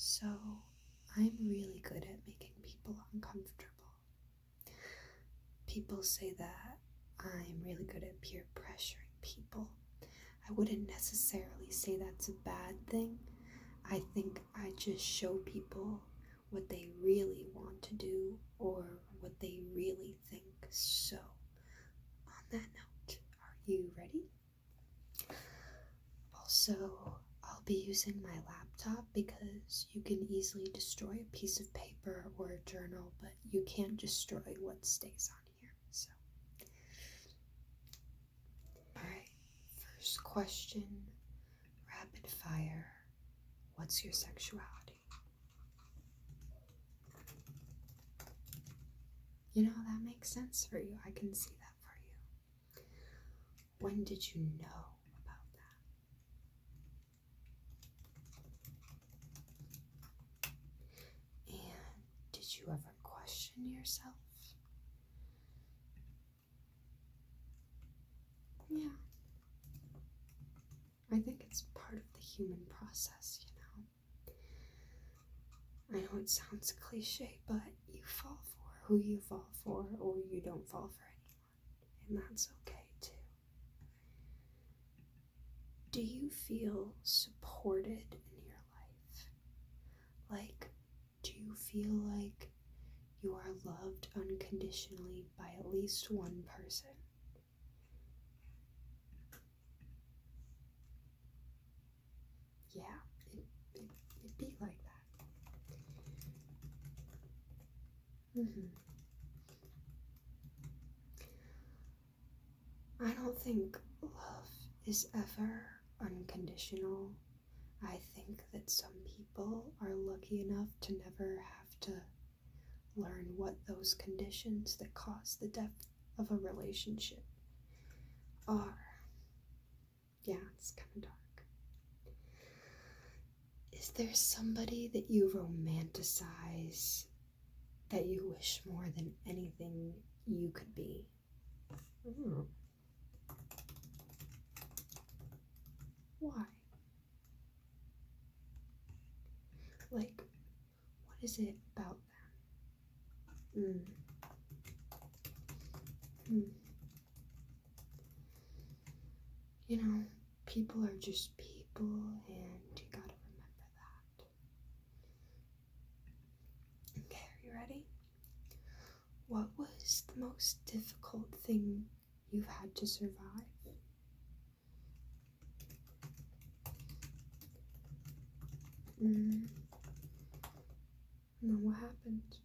So, I'm really good at making people uncomfortable. People say that I'm really good at peer pressuring people. I wouldn't necessarily say that's a bad thing. I think I just show people what they really want to do or what they really think. So, on that note, are you ready? Also, I'll be using my laptop because you can easily destroy a piece of paper or a journal, but you can't destroy what stays on here. So, alright, first question, rapid fire. What's your sexuality? You know, that makes sense for you. I can see that for you. When did you know about that? And did you ever question yourself? Yeah. I think it's part of the human process, you know. I know it sounds cliche, but you fall for who you fall for, or you don't fall for anyone, and that's okay too. Do you feel supported in your life? Like, do you feel like you are loved unconditionally by at least one person? Yeah, it'd be like that. I don't think love is ever unconditional. I think that some people are lucky enough to never have to learn what those conditions that cause the death of a relationship are. Yeah, it's kind of dark. Is there somebody that you romanticize that you wish more than anything you could be? Ooh. Why? Like, what is it about them? You know, people are just people, and you gotta remember that. Okay, are you ready? What was the most difficult thing you've had to survive? And then what happened?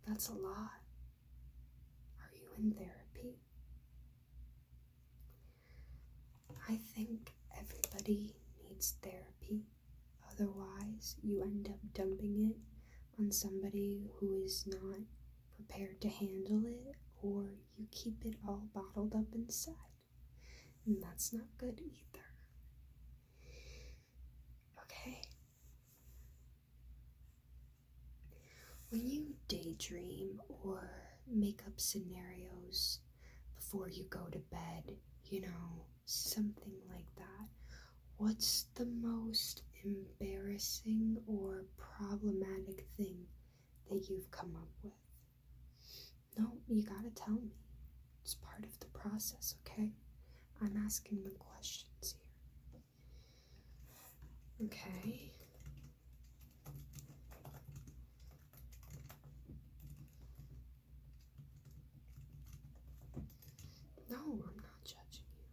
That's a lot. Are you in therapy? I think everybody needs therapy. Otherwise, you end up dumping it on somebody who is not prepared to handle it, or you keep it all bottled up inside. And that's not good either. Okay. When you daydream or make up scenarios before you go to bed, you know, something like that, what's the most embarrassing or problematic thing that you've come up with? No, you gotta tell me. It's part of the process, okay? I'm asking the questions here. Okay. No, I'm not judging you.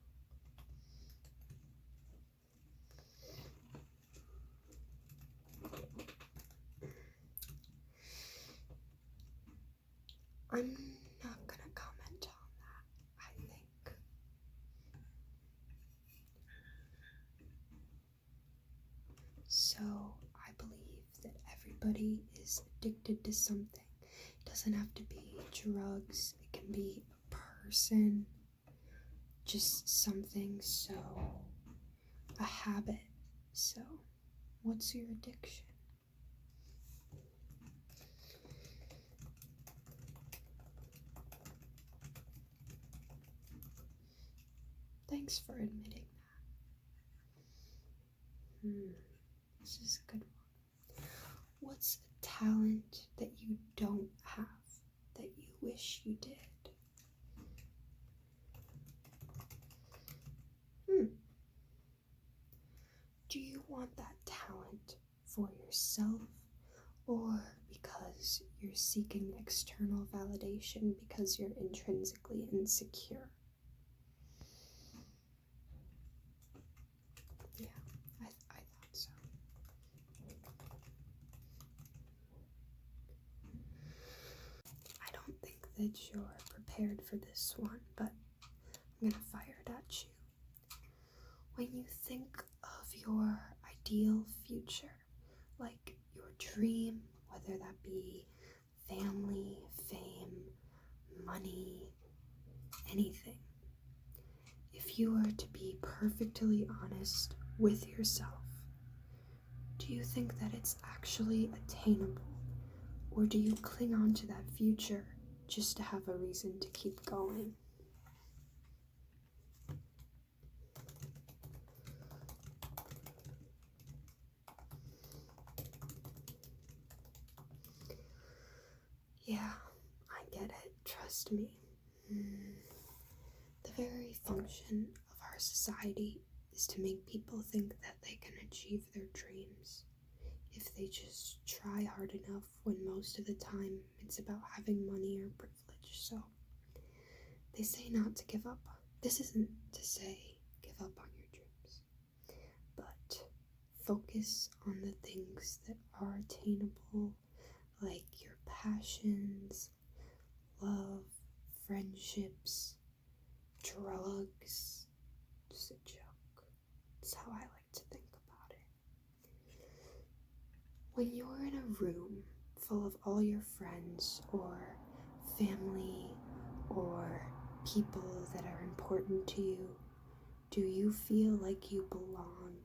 I'm not gonna comment on that, I think. So, I believe that everybody is addicted to something. It doesn't have to be drugs, it can be a person, just something, so a habit. So, what's your addiction? Thanks for admitting that. This is a good one. What's a talent that you don't have that you wish you did? Do you want that talent for yourself or because you're seeking external validation because you're intrinsically insecure? Yeah, I thought so. I don't think that you're prepared for this one, but I'm gonna fire it at you. When you think of your ideal future, like your dream, whether that be family, fame, money, anything, if you were to be perfectly honest with yourself, do you think that it's actually attainable? Or do you cling on to that future just to have a reason to keep going? Yeah, I get it. Trust me. The very function of our society is to make people think that they can achieve their dreams if they just try hard enough, when most of the time it's about having money or privilege. So they say not to give up. This isn't to say give up on your dreams, but focus on the things that are attainable, like your passions, love, friendships, drugs. Just a joke. That's how I like to think about it. When you're in a room full of all your friends or family or people that are important to you, do you feel like you belong?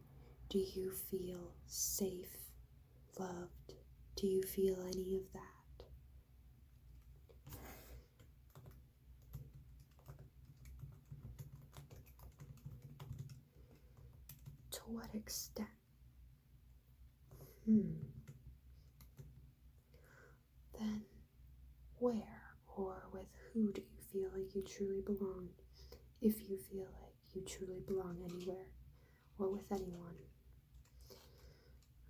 Do you feel safe, loved? Do you feel any of that? To what extent? Then where or with who do you feel like you truly belong? If you feel like you truly belong anywhere or with anyone.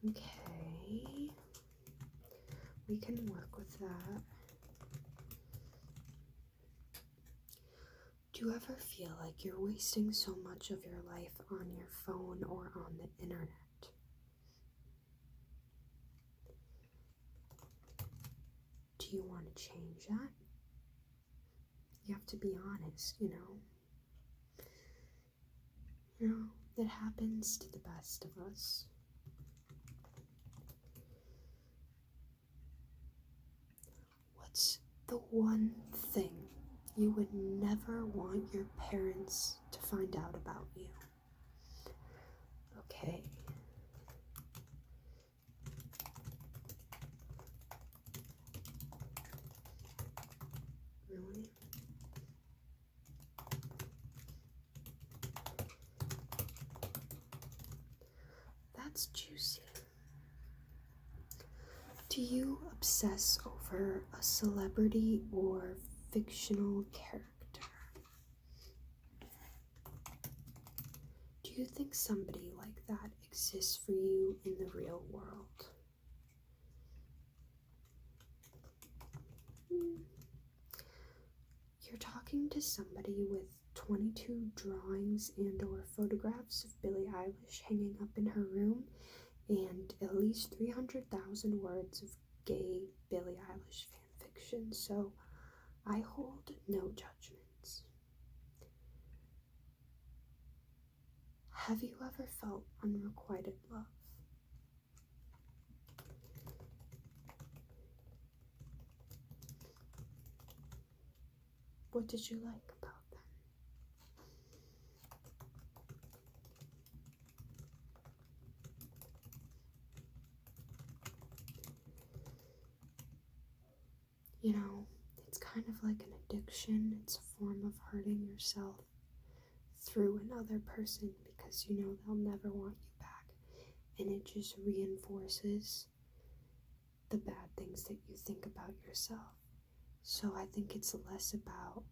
Okay, we can work with that. Do you ever feel like you're wasting so much of your life on your phone or on the internet? Do you want to change that? You have to be honest, you know. That happens to the best of us. What's the one thing you would never want your parents to find out about you? Okay. Really? That's juicy. Do you obsess over a celebrity or fictional character? Do you think somebody like that exists for you in the real world? You're talking to somebody with 22 drawings and or photographs of Billie Eilish hanging up in her room and at least 300,000 words of gay Billie Eilish fanfiction, so I hold no judgments. Have you ever felt unrequited love? What did you like about them? You know, it's kind of like an addiction. It's a form of hurting yourself through another person because you know they'll never want you back. And it just reinforces the bad things that you think about yourself. So I think it's less about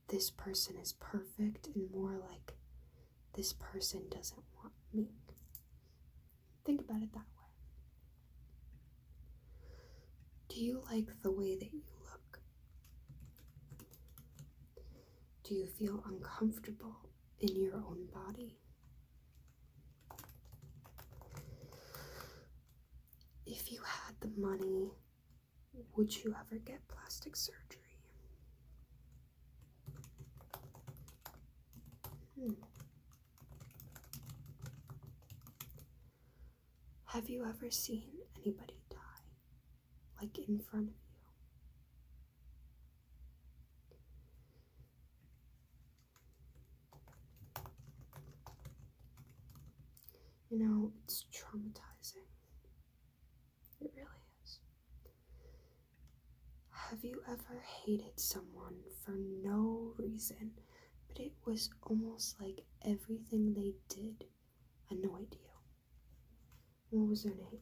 this person is perfect and more like this person doesn't want me. Think about it that way. Do you like the way that you look? Do you feel uncomfortable in your own body? If you had the money, would you ever get plastic surgery? Have you ever seen anybody die, like in front of you? You know, it's traumatizing. It really is. Have you ever hated someone for no reason, but it was almost like everything they did annoyed you? What was their name?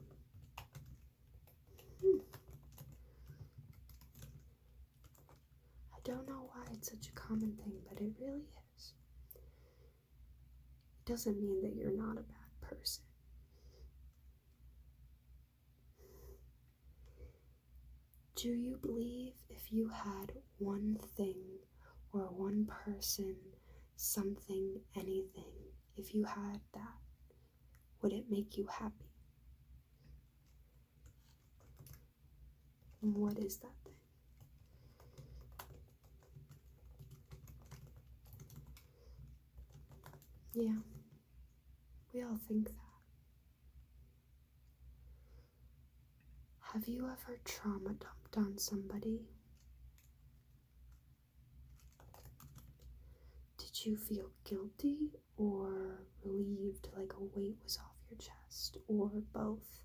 I don't know why it's such a common thing, but it really is. It doesn't mean that you're not a bad person. Do you believe if you had one thing or one person, something, anything, if you had that, would it make you happy? And what is that thing? Yeah, we all think that. Have you ever trauma dumped on somebody? Did you feel guilty or relieved, like a weight was off your chest, or both?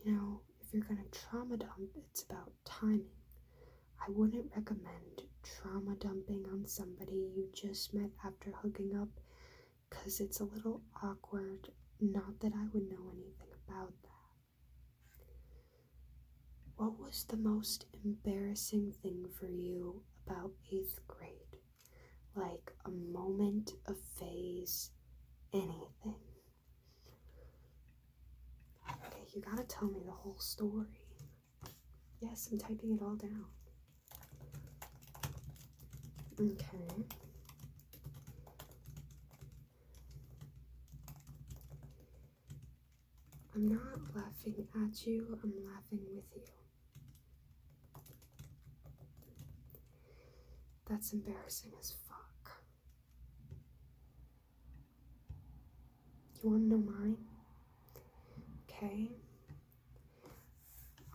You know, if you're gonna trauma dump, it's about timing. I wouldn't recommend trauma dumping on somebody you just met after hooking up, because it's a little awkward. Not that I would know anything about that. What was the most embarrassing thing for you about 8th grade? Like a moment, a phase, anything. Okay, you gotta tell me the whole story. Yes, I'm typing it all down. Okay. I'm not laughing at you, I'm laughing with you. That's embarrassing as fuck. You wanna know mine? Okay.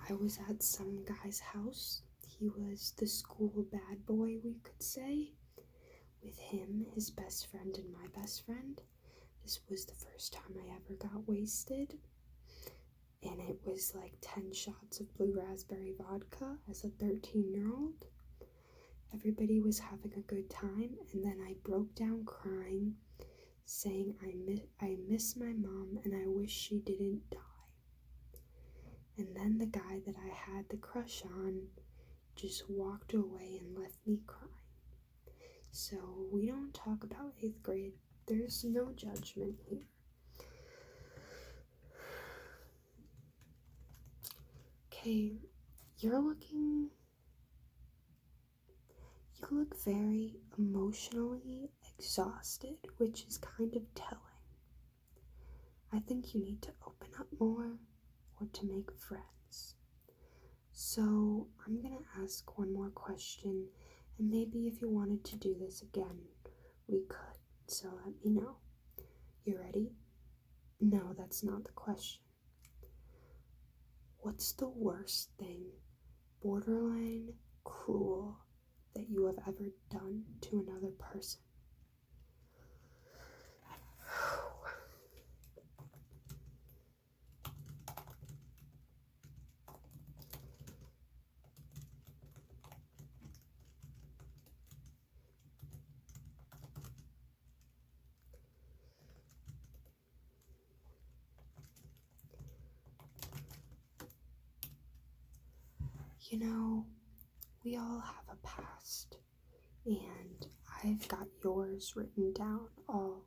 I was at some guy's house. He was the school bad boy, we could say. With him, his best friend, and my best friend. This was the first time I ever got wasted. And it was like 10 shots of blue raspberry vodka as a 13-year-old. Everybody was having a good time, and then I broke down crying, saying I miss my mom and I wish she didn't die. And then the guy that I had the crush on just walked away and left me crying. So we don't talk about 8th grade. There's no judgment here. Okay, you look very emotionally exhausted, which is kind of telling. I think you need to open up more or to make friends. So I'm gonna ask one more question, and maybe if you wanted to do this again, we could. So let me know. You ready? No, that's not the question. What's the worst thing, borderline cruel, that you have ever done to another person? You know, we all have a past, and I've got yours written down all